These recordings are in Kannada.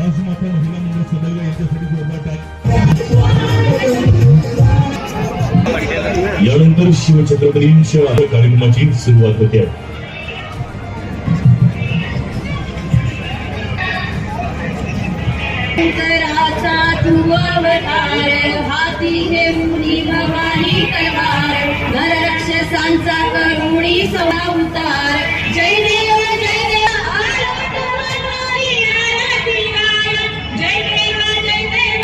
राजमाता महिला मंडळ सदैव यांच्यासाठी जोरदार टाळ्या. यानंतर शिवछत्रपतींच्या कार्यक्रमाची सुरुवात होते. हाती हे मुनी भवानी तलवार नररक्षसांचा करुणी सवा उतार. जय देव जय देव जय देव जय देव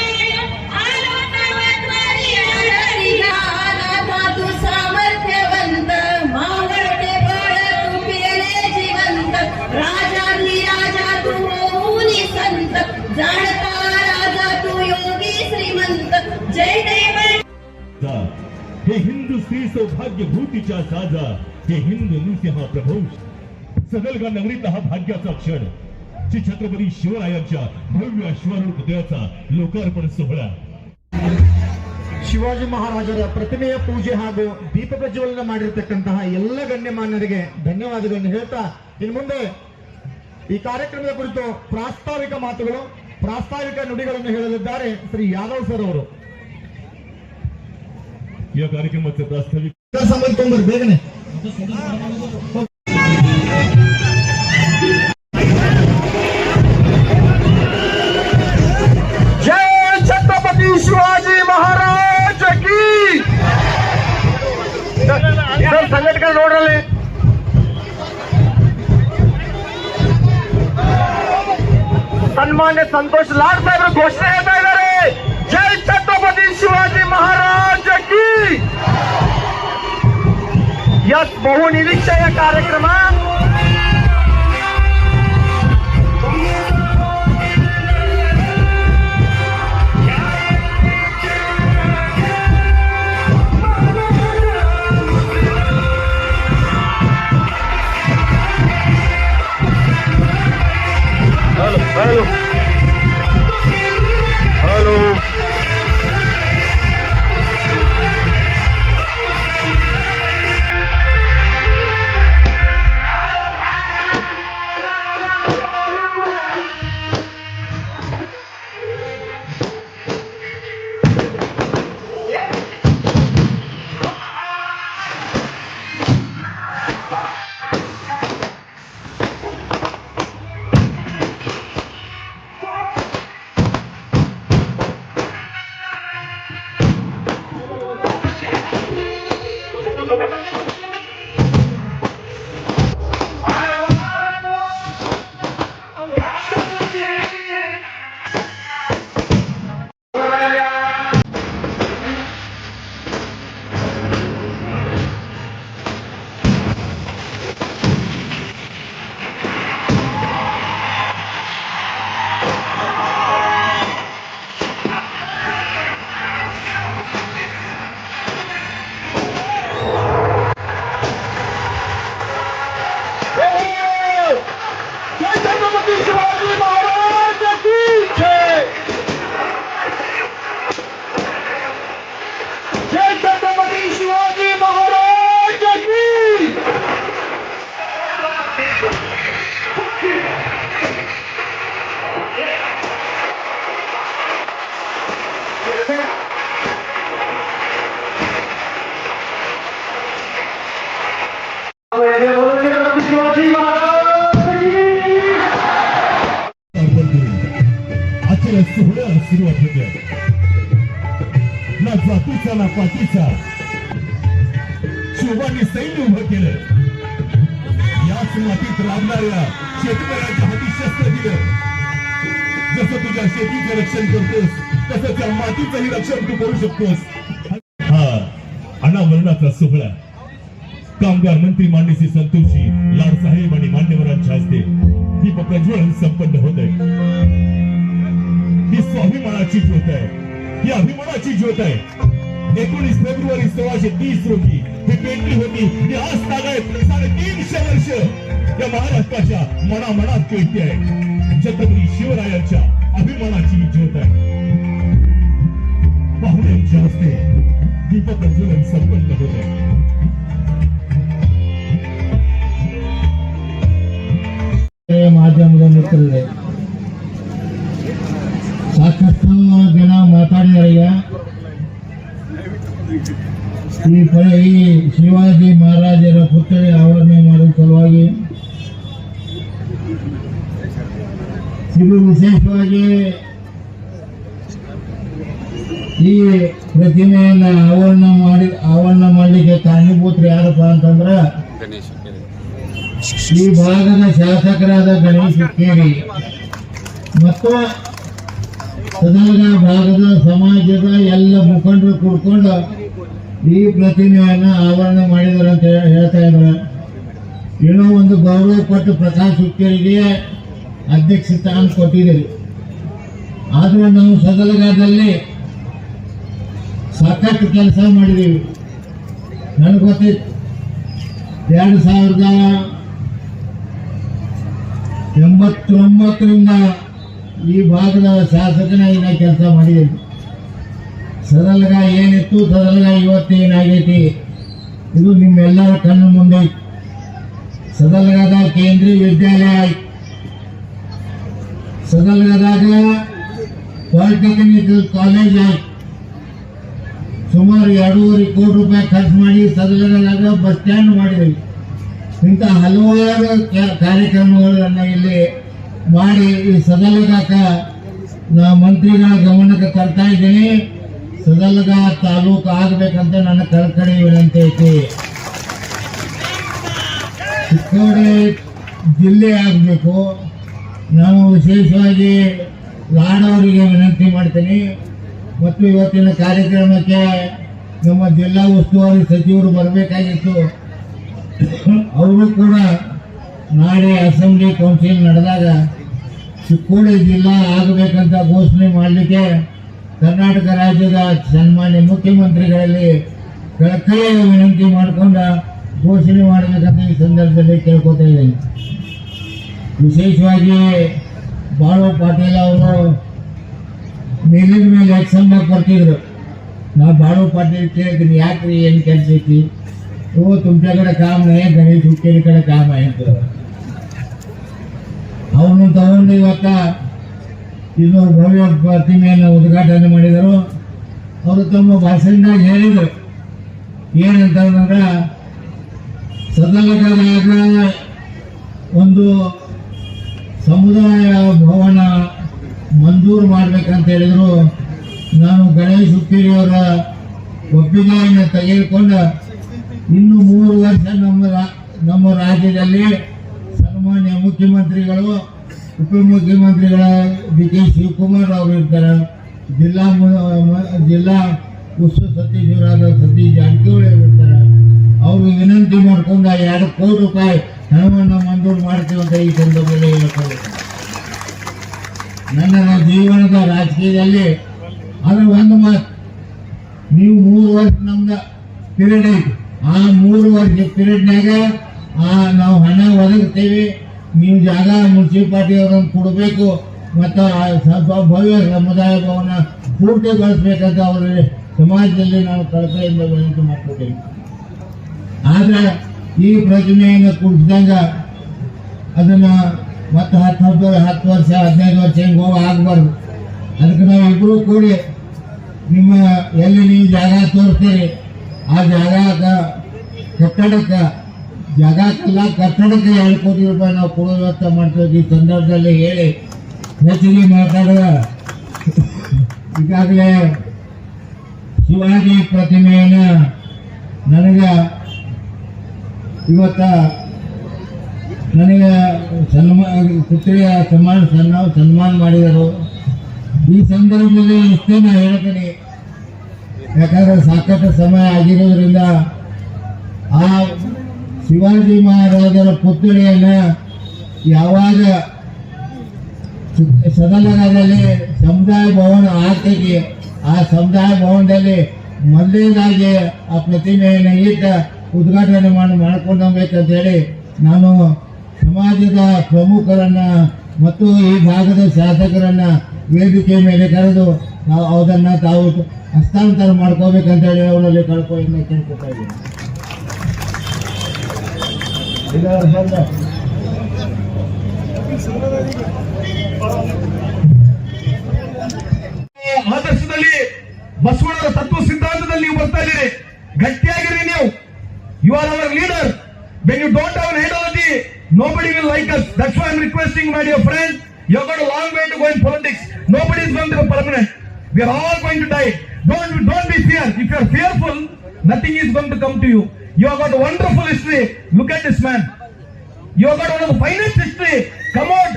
तू सामर्थ्यवंत मावळते बळ तू पिले जिवंत राजा तू मुनी संत जाणता राजा तू योगी श्रीमंत. जय देव हे हिंदू स्त्री सौभाग्यभूतीच्या साजा हे हिंदू नृसिंह प्रभू सदलगा नगरीत हा भाग्याचा क्षण श्री छत्रपती शिवरायांच्या भव्य अश्वारूढ पुतळ्याचा लोकार्पण सोहळा. ಶಿವಾಜಿ ಮಹಾರಾಜರ ಪ್ರತಿಮೆಯ ಪೂಜೆ ಹಾಗೂ ದೀಪ ಪ್ರಜ್ವಲನ ಮಾಡಿರತಕ್ಕಂತಹ ಎಲ್ಲ ಗಣ್ಯಮಾನ್ಯರಿಗೆ ಧನ್ಯವಾದಗಳನ್ನು ಹೇಳ್ತಾ ಇನ್ನು ಮುಂದೆ ಈ ಕಾರ್ಯಕ್ರಮದ ಕುರಿತು ಪ್ರಾಸ್ತಾವಿಕ ಮಾತುಗಳು ಪ್ರಾಸ್ತಾವಿಕ ನುಡಿಗಳನ್ನು ಹೇಳಲಿದ್ದಾರೆ ಶ್ರೀ ಯಾದವ್ ಸರ್ ಅವರು. या कार्यक्रमाचे प्रास्ताविक ಸಂಬಂಧ ಬೇಗನೆ जय छत्रपति शिवाजी महाराज की. संघटना ನೋಡ್ರಲ್ಲಿ सन्मान्य संतोष लाड साहेब घोषणा ಹೇಳ್ತಾ ಇದ್ದಾರೆ. जय छत्रपति शिवाजी महाराज की. यस बहुनिरीक्षय कार्यक्रम हेलो हेलो आजच्या सोहळ्याला सुरुवात होते. ना जातीचा ना पातीचा शिवानी सैन्य उभं केलं. याच मातीत राबणाऱ्या शेतकऱ्याच्या हाती शस्त्र दिलं. जसं तुझ्या शेतीचं रक्षण करतोस तसं त्या मातीचंही रक्षण तू करू शकतोस. हा अनावरणाचा सोहळा कामगार मंत्री मान्य श्री संतोषी लाड साहेब आणि मान्यवरांच्या हस्ते दीप प्रज्वलन संपन्न होत आहे. ही स्वाभिमानाची ज्योत आहे, ही अभिमानाची ज्योत आहे. 19 फेब्रुवारी 1630 रोजी ही पेटली होती. ही आज तागायत 350 वर्ष या महाराष्ट्राच्या मनामनात पेटते आहे. छत्रपती शिवरायांच्या अभिमानाची ज्योत आहे. पाहुण्यांच्या हस्ते दीप प्रज्वलन संपन्न होत आहे. ಮಾಧ್ಯಮದ ಮಿತ್ರರೇ ಈ ಶಿವಾಜಿ ಮಹಾರಾಜರ ಪುತ್ಥಳಿ ಆವರಣೆ ಮಾಡುವ ಸಲುವಾಗಿ ಇದು ವಿಶೇಷವಾಗಿ ಈ ಪ್ರತಿಮೆಯನ್ನು ಆವರಣ ಮಾಡಲಿಕ್ಕೆ ಕಾರಣೀಭೂತರು ಯಾರಪ್ಪ ಅಂತಂದ್ರೆ ಈ ಭಾಗದ ಶಾಸಕರಾದ ಗಣೇಶ್ ಹುಕ್ಕೇರಿ ಮತ್ತು ಸದಲಗ ಭಾಗದ ಸಮಾಜದ ಎಲ್ಲ ಮುಖಂಡರು ಕೂಡ್ಕೊಂಡು ಈ ಪ್ರತಿಮೆಯನ್ನು ಆವರಣ ಮಾಡಿದ್ದಾರೆ ಅಂತ ಹೇಳ್ತಾ ಇದ್ದಾರೆ. ಏನೋ ಒಂದು ಗೌರವ ಕೊಟ್ಟು ಪ್ರಕಾಶ್ ಹುಕ್ಕೇರಿಗೆ ಅಧ್ಯಕ್ಷ ಸ್ಥಾನ ಕೊಟ್ಟಿದ್ದೀರಿ. ಆದರೂ ನಾವು ಸದಲಗದಲ್ಲಿ ಸಾಕಷ್ಟು ಕೆಲಸ ಮಾಡಿದ್ದೀವಿ. ನನಗೆ ಗೊತ್ತಿತ್ತು 2089ರಿಂದ ಈ ಭಾಗದ ಶಾಸಕನಾಗಿ ನಾ ಕೆಲಸ ಮಾಡಿದ್ದೀನಿ. ಸದಲಗ ಏನಿತ್ತು, ಸದಲಗ ಇವತ್ತು ಏನಾಗೈತಿ, ಇದು ನಿಮ್ಮೆಲ್ಲರ ಕಣ್ಣು ಮುಂದೆ ಐತಿ. ಸದಲಗದ ಕೇಂದ್ರೀಯ ವಿದ್ಯಾಲಯ ಆಯ್ತು, ಸದಲಗದಾಗ ಪಾಲಿಟೆಕ್ನಿಕ್ ಕಾಲೇಜ್ ಆಯ್ತು. ಸುಮಾರು 2.5 ಕೋಟಿ ರೂಪಾಯಿ ಖರ್ಚು ಮಾಡಿ ಸದಲಗದಾಗ ಬಸ್ ಸ್ಟ್ಯಾಂಡ್ ಮಾಡಿದ್ವಿ. ಇಂಥ ಹಲವಾರು ಕಾರ್ಯಕ್ರಮಗಳನ್ನು ಇಲ್ಲಿ ಮಾಡಿ ಈ ಸದಲಗಕ್ಕ ನಾ ಮಂತ್ರಿಗಳ ಗಮನಕ್ಕೆ ತರ್ತಾ ಇದ್ದೀನಿ. ಸದಲಗ ತಾಲೂಕು ಆಗಬೇಕಂತ ನನ್ನ ಕಳಕಳಿ ವಿನಂತಿ ಐತಿ. ಚಿಕ್ಕೋಡಿ ಜಿಲ್ಲೆ ಆಗಬೇಕು. ನಾನು ವಿಶೇಷವಾಗಿ ಲಾಡವರಿಗೆ ವಿನಂತಿ ಮಾಡ್ತೀನಿ ಮತ್ತು ಇವತ್ತಿನ ಕಾರ್ಯಕ್ರಮಕ್ಕೆ ನಮ್ಮ ಜಿಲ್ಲಾ ಉಸ್ತುವಾರಿ ಸಚಿವರು ಬರಬೇಕಾಗಿತ್ತು. ಅವರು ಕೂಡ ನಾಳೆ ಅಸೆಂಬ್ಲಿ ಕೌನ್ಸಿಲ್ ನಡೆದಾಗ ಚಿಕ್ಕೋಡಿ ಜಿಲ್ಲಾ ಆಗಬೇಕಂತ ಘೋಷಣೆ ಮಾಡಲಿಕ್ಕೆ ಕರ್ನಾಟಕ ರಾಜ್ಯದ ಸನ್ಮಾನ್ಯ ಮುಖ್ಯಮಂತ್ರಿಗಳಲ್ಲಿ ಕಳಕಳಿಯ ವಿನಂತಿ ಮಾಡಿಕೊಂಡು ಘೋಷಣೆ ಮಾಡಬೇಕಂತ ಈ ಸಂದರ್ಭದಲ್ಲಿ ಕೇಳ್ಕೊತಾ ಇದ್ದೀನಿ. ವಿಶೇಷವಾಗಿ ಬಾಳು ಪಾಟೀಲ್ ಅವರು ಮೇಲಿನ ಮೇಲೆ ಎಕ್ಸಾಮ್ ಬರ್ತಿದ್ರು. ನಾ ಬಾಳು ಪಾಟೀಲ್ ಕೇಳಿದ್ದೀನಿ, ಯಾಕ್ರಿ ಏನು ಕೆಲಸ ಐತಿ? वो तुमच्याकडे काम नाही, गणेश ಹುಕ್ಕೇರಿकडे काम आहे ಅಂತ ಅವನು ತಗೊಂಡು ಇವತ್ತ ಇದು ಭವ್ಯ ಪ್ರತಿಮೆಯನ್ನು ಉದ್ಘಾಟನೆ ಮಾಡಿದರು. ಅವರು ತಮ್ಮ ಭಾಷಣದಾಗ ಹೇಳಿದರು ಏನಂತಂದ್ರೆ, ಸದಲಗದಾಗ ಒಂದು ಸಮುದಾಯ ಭವನ ಮಂಜೂರು ಮಾಡ್ಬೇಕಂತ ಹೇಳಿದ್ರು. ನಾನು ಗಣೇಶ್ ಹುಕ್ಕೇರಿಯವರ ಒಪ್ಪಿಗೆಯನ್ನು ತೆಗೆದುಕೊಂಡು ಇನ್ನು 3 ವರ್ಷ ನಮ್ಮ ರಾಜ್ಯದಲ್ಲಿ ಸನ್ಮಾನ್ಯ ಮುಖ್ಯಮಂತ್ರಿಗಳು, ಉಪಮುಖ್ಯಮಂತ್ರಿಗಳ ಡಿ.ಕೆ. ಶಿವಕುಮಾರ್ ಅವರು ಇರ್ತಾರೆ, ಜಿಲ್ಲಾ ಉಸ್ತುವಾರಿ ಸಚಿವರಾದ ಸತೀಶ್ ಜಾರಕಿಹೊಳಿ ಇರ್ತಾರೆ. ಅವರು ವಿನಂತಿ ಮಾಡ್ಕೊಂಡು 2 ಕೋಟಿ ರೂಪಾಯಿ ಹಣವನ್ನು ಮಂಜೂರು ಮಾಡ್ತೀವಿ ಅಂತ ಈ ಸಂದರ್ಭದಲ್ಲಿ ಹೇಳ್ತಾರೆ. ನನ್ನ ಜೀವನದ ರಾಜಕೀಯದಲ್ಲಿ ಅದರ ಒಂದು ಮಾತು, ನೀವು 3 ವರ್ಷ ನಮ್ದು ಪೀರಿಯಡ್ ಐತಿ, ಆ 3 ವರ್ಷ ಪೀರಿಯಡ್ನಾಗ ನಾವು ಹಣ ಒದಗಿಸ್ತೇವೆ, ನೀವು ಜಾಗ ಮುನ್ಸಿಪಾಲಿಟಿ ಅವರನ್ನು ಕೊಡಬೇಕು ಮತ್ತು ಭವ್ಯ ಸಮುದಾಯ ಭವನ ಪೂರ್ತಿಗೊಳಿಸ್ಬೇಕಂತ ಅವರಲ್ಲಿ ಸಮಾಜದಲ್ಲಿ ನಾವು ಕಳಕಳಿಯಿಂದ ವಿನಂತಿ ಮಾಡ್ಕೊತೀವಿ. ಆದರೆ ಈ ಪ್ರತಿಮೆಯನ್ನು ಕುಡಿಸಿದಂಗ ಅದನ್ನು ಮತ್ತೆ 10 ವರ್ಷ 15 ವರ್ಷ ಹಿಂಗೆ ಆಗಬಾರ್ದು. ಅದಕ್ಕೆ ನಾವು ಇಬ್ಬರು ಕೂಡಿ ನಿಮ್ಮ ಎಲ್ಲಿ ನೀವು ಜಾಗ ತೋರಿಸ್ತೀರಿ ಆ ಜಾಗ ಕಟ್ಟಡಕ್ಕೆ ಕಟ್ಟಡಕ್ಕೆ 2 ಕೋಟಿ ರೂಪಾಯಿ ನಾವು ಕೊಡೋ ವ್ಯವಸ್ಥೆ ಮಾಡ್ತೀವಿ. ಈ ಸಂದರ್ಭದಲ್ಲಿ ಹೇಳಿ ಹೆಚ್ಚಿಗೆ ಮಾತಾಡುವ ಈಗಾಗಲೇ ಶಿವಾಜಿ ಪ್ರತಿಮೆಯನ್ನು ನನಗೆ ಪುತ್ರಿಯ ಸನ್ಮಾನ ಮಾಡಿದರು. ಈ ಸಂದರ್ಭದಲ್ಲಿ ಇಷ್ಟೇ ನಾನು ಹೇಳ್ತೀನಿ, ಯಾಕಂದ್ರೆ ಸಾಕಷ್ಟು ಸಮಯ ಆಗಿರೋದ್ರಿಂದ ಆ ಶಿವಾಜಿ ಮಹಾರಾಜರ ಪುತ್ಥಳಿಯನ್ನು ಯಾವಾಗ ಸದಲಗದಲ್ಲಿ ಸಮುದಾಯ ಭವನ ಆಗ್ತೈತಿ, ಆ ಸಮುದಾಯ ಭವನದಲ್ಲಿ ಮೊದಲನೇದಾಗಿ ಆ ಪ್ರತಿಮೆಯನ್ನು ಇಟ್ಟು ಉದ್ಘಾಟನೆ ಮಾಡ್ಕೊಂಡು ಹೋಗ್ಬೇಕಂತ ಹೇಳಿ ನಾನು ಸಮಾಜದ ಪ್ರಮುಖರನ್ನ ಮತ್ತು ಈ ಭಾಗದ ಶಾಸಕರನ್ನ ವೇದಿಕೆ ಮೇಲೆ ಕರೆದು ಅದನ್ನು ತಾವು ಹಸ್ತಾಂತರ ಮಾಡ್ಕೋಬೇಕಂತ ಹೇಳಿ ಅವರಲ್ಲಿ ಕೇಳ್ಕೊತಾ ಇದ್ದೀನಿ. ಆದರ್ಶದಲ್ಲಿ ಬಸವಣ್ಣರ ತತ್ವ ಸಿದ್ಧಾಂತದಲ್ಲಿ ನೀವು ಬರ್ತಾ ಇದ್ದೀರಿ. ಗಟ್ಟಿಯಾಗಿ You are our leader. When you don't have an ideology, nobody will like us. That's why I'm requesting, my dear friend, you've got a long way to go in politics. Nobody is going to be permanent. We are all going to die. Don't be fear. If you are fearful, nothing is going to come to you. You have got a wonderful history. Look at this man. You have got one of the finest history. Come out,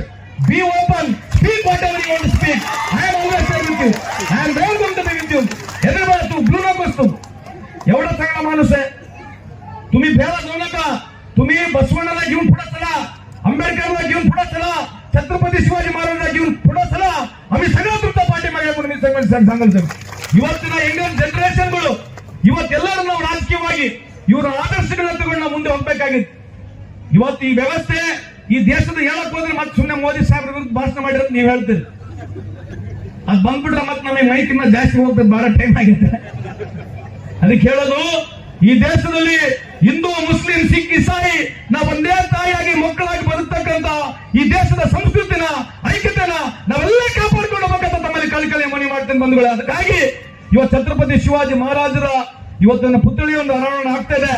be open, speak whatever you want to speak. I am always there with you. I am never going to be with you. एवढा तू ब्लू नकोस तू एवढा चांगला माणूस आहे. तुम्ही भेळा जाऊ नका. तुम्ही बसवण्याला घेऊन पुढे चला, आंबेडकरला घेऊन पुढे चला, छत्रपती शिवाजी महाराजांना घेऊन पुढे चला. आम्ही सगळं तुमचा पाठीमागे म्हणून मी सांगल सर. ಇವತ್ತಿನ ಯಂಗ್ ಜನರೇಷನ್ಗಳು ಇವತ್ತೆಲ್ಲರೂ ನಾವು ರಾಜಕೀಯವಾಗಿ ಇವರ ಆದರ್ಶಗಳನ್ನ ತಗೊಂಡು ನಾವು ಮುಂದೆ ಹೋಗ್ಬೇಕಾಗಿತ್ತು. ಇವತ್ತು ಈ ವ್ಯವಸ್ಥೆ ಈ ದೇಶದ ಹೇಳಕ್ ಹೋದ್ರೆ ಮತ್ತೆ ಸುಮ್ಮನೆ ಮೋದಿ ಸಾಹೇಬ್ರ ವಿರುದ್ಧ ಭಾಷಣ ಮಾಡಿರೋದು ನೀವು ಹೇಳ್ತೀರಿ. ಅದ್ ಬಂದ್ಬಿಟ್ರೆ ಮತ್ತೆ ನಮಗೆ ಮೈಕಿನ ಜಾಸ್ತಿ ಹೋಗ್ತದೆ, ಬಹಳ ಟೈಮ್ ಆಗಿದೆ. ಅದಕ್ಕೆ ಹೇಳೋದು, ಈ ದೇಶದಲ್ಲಿ ಹಿಂದೂ ಮುಸ್ಲಿಂ ಸಿಖ್ ಇಸಾಯಿ ನಾವು ಒಂದೇ ತಾಯಿಯಾಗಿ ಮಕ್ಕಳಾಗಿ ಬದುಕ್ತಕ್ಕಂತ ಈ ದೇಶದ ಸಂಸ್ಕೃತಿನ ಐಕ್ಯತೆನ ನಾವೆಲ್ಲ ಕಾಪಾಡ್ಕೊಂಡು ಹೋಗ್ಬೇಕಂತ ತಮ್ಮಲ್ಲಿ ಕಳಕಳಿ ಮನವಿ ಮಾಡ್ತೇನೆ ಬಂಧುಗಳೇ. ಅದಕ್ಕಾಗಿ ಇವತ್ತು ಛತ್ರಪತಿ ಶಿವಾಜಿ ಮಹಾರಾಜರ ಇವತ್ತಿನ ಪುತ್ಥಳಿ ಒಂದು ಅನಾವರಣ ಆಗ್ತಾ ಇದೆ.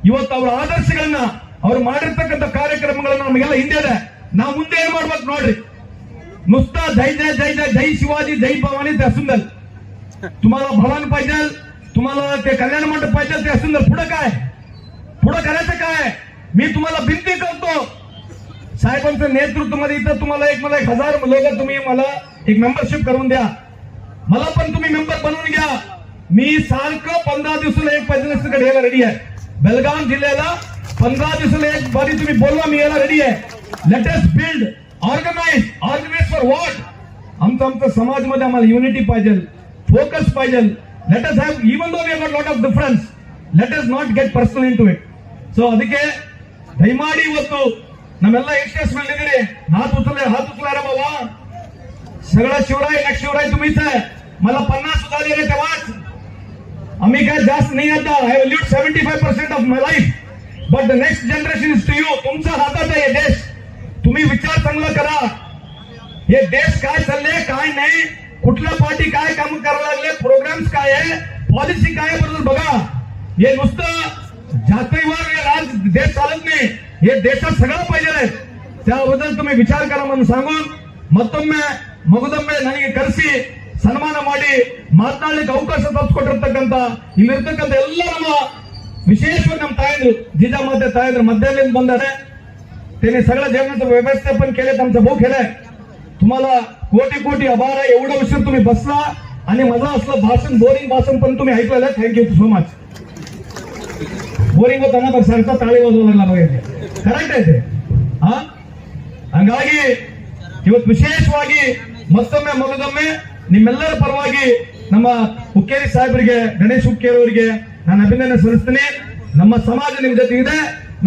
ಇವತ್ತು ಅವರ ಆದರ್ಶಗಳನ್ನ ಅವ್ರು ಮಾಡಿರ್ತಕ್ಕಂಥ ಕಾರ್ಯಕ್ರಮಗಳನ್ನ ನಮಗೆಲ್ಲ ಹಿಂದೆ ಇದೆ. ನಾವು ಮುಂದೆ ಏನ್ ಮಾಡ್ಬೇಕು ನೋಡ್ರಿ. नुसता जय जय जय जय जय शिवाजी जय भवानी ते असून द्याल. तुम्हाला भवन पाहिजे, तुम्हाला ते कल्याण मंडप पाहिजे, ते असून द्याल. पुढे काय, पुढे करायचं काय. मी तुम्हाला विनंती करतो, साहेबांच्या नेतृत्वामध्ये इथं तुम्हाला मला 1000 लोक तुम्ही मला एक मेंबरशिप करून द्या. मला पण तुम्ही मेंबर बनवून घ्या. मी सारखं 15 दिवसाला एक पैजणकडे यायला रेडी आहे. बेलगाम जिल्ह्याला 15 दिवसाला एक बारी तुम्ही बोलवा, मी यायला रेडी आहे. Let us build organise for what. आमच्या समाजमध्ये आम्हाला युनिटी पाहिजे, फोकस पाहिजे. Let us have even though we have lot of difference, let us not get personal into it. So ಅದಕ್ಕೆ ದಯಮಾಡಿ ಇವತ್ತು ನಮ್ಮೆಲ್ಲ ಯಂಗ್ಸ್ಟರ್ಸ್ ಇದ್ದೀರಿ, हात उचला रे बाबा. सगळा शिवराय तुम्हीच आहे. मला 50 सुद्धा रे तेव्हाच. आम्ही काय जास्त नाही आता. I have lived 75% of my life, but the next generation is to you. तुमच्या हातात आहे देश. तुम्ही विचार चांगला करा. हे देश काय चालले काय नाही, कुठल्या पार्टी काय काम करायला लागले, प्रोग्राम्स काय आहे, पॉलिसी काय बरोबर बघा. हे नुसतं जातीवर राज देश चालत नाही. हे देशात सगळं पाहिजे आहे. त्याबद्दल तुम्ही विचार करा म्हणून सांगून ಮತ್ತೊಮ್ಮೆ ನನಗೆ ಕರೆಸಿ ಸನ್ಮಾನ ಮಾಡಿ ಮಾತನಾಡಲಿಕ್ಕೆ ಅವಕಾಶ ತಪ್ಪಿಕೊಟ್ಟಿರ್ತಕ್ಕಂಥ ಇಲ್ಲಿರ್ತಕ್ಕಂಥ ಎಲ್ಲ ನಮ್ಮ विशेषವಾಗಿ ನಮ್ಮ ತಾಯಂದ್ರು जिजामाते तायंद्र मध्यालयात ಬಂದಾರೆ. त्यांनी सगळं जेवणाचं व्यवस्थापन केले, आमचं भाऊ केलंय. तुम्हाला कोटी कोटी आभार आहे. एवढा उशीर तुम्ही बसला आणि माझं असलं भाषण, बोरिंग भाषण पण तुम्ही ऐकलेलं. Thank you so much. बोरिंग होताना बघ सरता ताळी वाजवायला बघायचे, ಕರೆಕ್ಟ್ ಐತೆ. ಹಂಗಾಗಿ ಇವತ್ತು ವಿಶೇಷವಾಗಿ ಮತ್ತೊಮ್ಮೆ ನಿಮ್ಮೆಲ್ಲರ ಪರವಾಗಿ ನಮ್ಮ ಹುಕ್ಕೇರಿ ಸಾಹೇಬರಿಗೆ, ಗಣೇಶ್ ಹುಕ್ಕೇರಿ ಅವರಿಗೆ ನಾನು ಅಭಿನಂದನೆ ಸಲ್ಲಿಸ್ತೀನಿ. ನಮ್ಮ ಸಮಾಜ ನಿಮ್ ಜೊತೆ ಇದೆ.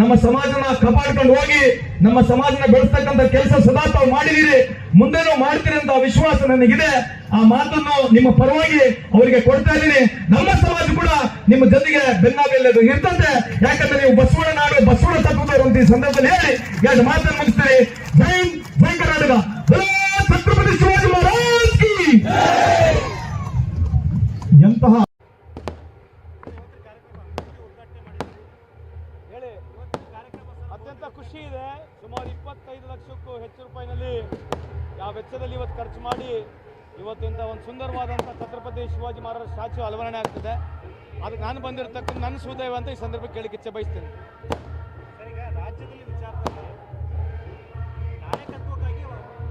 ನಮ್ಮ ಸಮಾಜನ ಕಾಪಾಡ್ಕೊಂಡು ಹೋಗಿ ನಮ್ಮ ಸಮಾಜನ ಬೆಳೆಸ್ತಕ್ಕಂಥ ಕೆಲಸ ಸದಾ ತಾವು ಮಾಡಿದೀರಿ, ಮುಂದೆನೂ ಮಾಡ್ತೀರಿ ಅಂತ ವಿಶ್ವಾಸ ನನಗಿದೆ. ಆ ಮಾತನ್ನು ನಿಮ್ಮ ಪರವಾಗಿ ಅವರಿಗೆ ಕೊಡ್ತಾ ಇದ್ದೀನಿ. ನಮ್ಮ ಸಮಾಜ ಕೂಡ ನಿಮ್ಮ ಜೊತೆಗೆ ಬೆನ್ನಾಬೆಲ್ಲದು ಇರ್ತಂತೆ. ಯಾಕಂದ್ರೆ ನೀವು ಬಸವಣ್ಣ ನಾಡು, ಬಸವಣ್ಣ ತತ್ವದ ಇರುವಂತ ಈ ಸಂದರ್ಭದಲ್ಲಿ ಹೇಳಿ 2 ಮಾತನ್ನು ಮುಗಿಸ್ತೀರಿ. ಜೈ ಜೈ ಕರ್ನಾಟಕ. ಛತ್ರಪತಿ ಶಿವಾಜಿ ಮಹಾರಾಜ್ ಕಿ. ಎಂತಹ ಅತ್ಯಂತ ಖುಷಿ ಇದೆ. ಸುಮಾರು 25 ಲಕ್ಷಕ್ಕೂ ಹೆಚ್ಚು ರೂಪಾಯಿನಲ್ಲಿ ಯಾವ ವೆಚ್ಚದಲ್ಲಿ ಇವತ್ತು ಖರ್ಚು ಮಾಡಿ ಇವತ್ತಿಂತ ಒಂದು ಸುಂದರವಾದಂಥ ಛತ್ರಪತಿ ಶಿವಾಜಿ ಮಹಾರಾಜ ಸ್ಟ್ಯಾಚ್ಯೂ ಅಲವರಣೆ ಆಗ್ತದೆ. ಅದಕ್ಕೆ ನಾನು ಬಂದಿರತಕ್ಕಂಥ ನನ್ನ ಸುದೈವ ಅಂತ ಈ ಸಂದರ್ಭಕ್ಕೆ ಕೇಳಕ್ಕೆ ಇಚ್ಛೆ ಬಯಸ್ತೇನೆ. ಈಗ ರಾಜ್ಯದಲ್ಲಿ ವಿಚಾರದಲ್ಲಿ ನಾಯಕತ್ವಕ್ಕಾಗಿ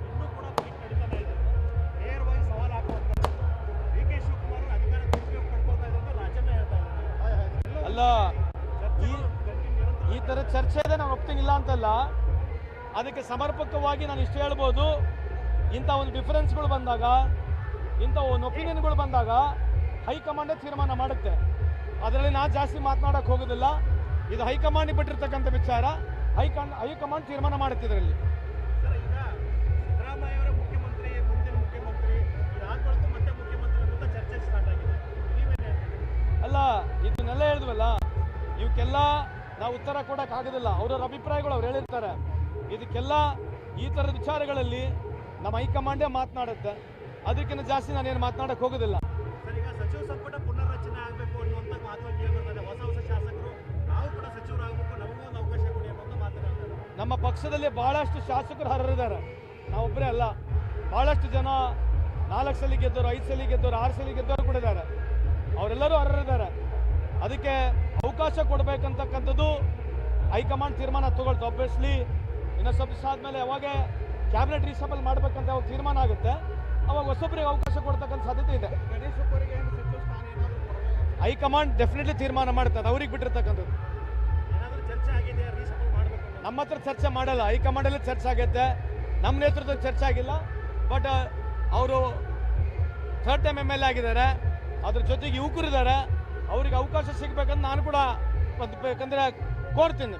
ಇನ್ನೂ ಕೂಡ ಫೈಟ್ ನಡೀತಾನೆ ಇದೆ. ನೇರವಾಗಿ ಸವಾಲು ಹಾಕುವಂಥದ್ದು DK ಶಿವಕುಮಾರ್ ಅಧಿಕಾರ ದುರುಪಯೋಗ ಪಡ್ಕೊಳ್ತಾ ಇದ್ದಾರೆ ರಾಜ್ಯನೇ ಹೇಳ್ತಾ ಇದ್ದಾರೆ. ಅಲ್ಲ, ಈ ಥರ ಚರ್ಚೆ ಇದೆ, ನಾನು ಒಪ್ತೀನಿಲ್ಲ ಅಂತಲ್ಲ. ಅದಕ್ಕೆ ಸಮರ್ಪಕವಾಗಿ ನಾನು ಇಷ್ಟು ಹೇಳ್ಬೋದು, ಇಂಥ ಒಂದು ಡಿಫರೆನ್ಸ್ಗಳು ಬಂದಾಗ, ಇಂಥ ಒಂದು ಒಪಿನಿಯನ್ಗಳು ಬಂದಾಗ ಹೈಕಮಾಂಡೇ ತೀರ್ಮಾನ ಮಾಡುತ್ತೆ. ಅದರಲ್ಲಿ ನಾನು ಜಾಸ್ತಿ ಮಾತನಾಡೋಕ್ಕೆ ಹೋಗೋದಿಲ್ಲ. ಇದು ಹೈಕಮಾಂಡಿಗೆ ಬಿಟ್ಟಿರ್ತಕ್ಕಂಥ ವಿಚಾರ. ಹೈಕಮಾಂಡ್ ತೀರ್ಮಾನ ಮಾಡುತ್ತೆ ಇದರಲ್ಲಿ. ಸರ್, ಈಗ ಸಿದ್ದರಾಮಯ್ಯವರ ಮುಖ್ಯಮಂತ್ರಿ, ಮುಂದಿನ ಮುಖ್ಯಮಂತ್ರಿ, ಇದಾದ್ಮೇಲೆ ಮತ್ತೆ ಮುಖ್ಯಮಂತ್ರಿ ಅಂತ ಚರ್ಚೆ ಸ್ಟಾರ್ಟ್ ಆಗಿದೆ. ನೀವೇನು ಅಲ್ಲ, ಇದನ್ನೆಲ್ಲ ಹೇಳಿದ್ವಲ್ಲ, ಇವಕ್ಕೆಲ್ಲ ನಾವು ಉತ್ತರ ಕೊಡೋಕ್ಕಾಗೋದಿಲ್ಲ. ಅವರವ್ರ ಅಭಿಪ್ರಾಯಗಳು ಅವ್ರು ಹೇಳಿರ್ತಾರೆ. ಇದಕ್ಕೆಲ್ಲ ಈ ಥರದ ವಿಚಾರಗಳಲ್ಲಿ ನಮ್ಮ ಹೈಕಮಾಂಡೇ ಮಾತನಾಡುತ್ತೆ. ಅದಕ್ಕಿಂತ ಜಾಸ್ತಿ ನಾನೇನು ಮಾತನಾಡೋಕ್ಕೆ ಹೋಗೋದಿಲ್ಲ. ಸರ್, ಈಗ ಸಚಿವ ಸಂಪುಟ ಪುನರ್ರಚನೆ ಆಗಬೇಕು ಅನ್ನುವಂಥ ಮಾತುಗಳು ಕೇಳಿಬರ್ತದೆ. ಹೊಸ ಶಾಸಕರು ನಾವು ಕೂಡ ಸಚಿವ ನಮ್ಮ ಪಕ್ಷದಲ್ಲಿ ಬಹಳಷ್ಟು ಶಾಸಕರು ಅರ್ಹರಿದ್ದಾರೆ, ನಾವೊಬ್ಬರೇ ಅಲ್ಲ. ಬಹಳಷ್ಟು ಜನ 4 ಸಲ ಗೆದ್ದವರು, 5 ಸಲ ಗೆದ್ದವರು, 6 ಸಲ ಗೆದ್ದವರು ಕೂಡ ಇದ್ದಾರೆ. ಅವರೆಲ್ಲರೂ ಅರ್ಹರಿದ್ದಾರೆ. ಅದಕ್ಕೆ ಅವಕಾಶ ಕೊಡಬೇಕಂತಕ್ಕಂಥದ್ದು ಹೈಕಮಾಂಡ್ ತೀರ್ಮಾನ ತಗೊಳ್ತು. ಆಬ್ವಿಯಸ್ಲಿ ಇನ್ನು ಸ್ವಲ್ಪ ದಿವಸ ಆದಮೇಲೆ ಯಾವಾಗ ಕ್ಯಾಬಿನೆಟ್ ರೀಸಬಲ್ ಮಾಡಬೇಕಂತ ಅವಾಗ ತೀರ್ಮಾನ ಆಗುತ್ತೆ, ಅವಾಗ ಹೊಸೊಬ್ಬರಿಗೆ ಅವಕಾಶ ಕೊಡ್ತಕ್ಕಂಥ ಸಾಧ್ಯತೆ ಇದೆ. ಹೈಕಮಾಂಡ್ ಡೆಫಿನೆಟ್ಲಿ ತೀರ್ಮಾನ ಮಾಡ್ತಾರೆ, ಅವ್ರಿಗೆ ಬಿಟ್ಟಿರ್ತಕ್ಕಂಥದ್ದು. ಏನಾದರೂ ಚರ್ಚೆ ಆಗಿದೆಯಾ ರೀಸಫಲ್ ಮಾಡಬೇಕು? ನಮ್ಮ ಹತ್ರ ಚರ್ಚೆ ಮಾಡಲ್ಲ, ಹೈಕಮಾಂಡಲ್ಲಿ ಚರ್ಚೆ ಆಗೈತೆ, ನಮ್ಮ ನೇತೃತ್ವದಲ್ಲಿ ಚರ್ಚೆ ಆಗಿಲ್ಲ. ಬಟ್ ಅವರು 3rd ಟೈಮ್ MLA ಆಗಿದ್ದಾರೆ, ಅದ್ರ ಜೊತೆಗೆ ಯುವಕರಿದ್ದಾರೆ, ಅವ್ರಿಗೆ ಅವಕಾಶ ಸಿಗಬೇಕಂತ ನಾನು ಕೂಡ ಬೇಕಂದ್ರೆ ಕೋರ್ತೀನಿ.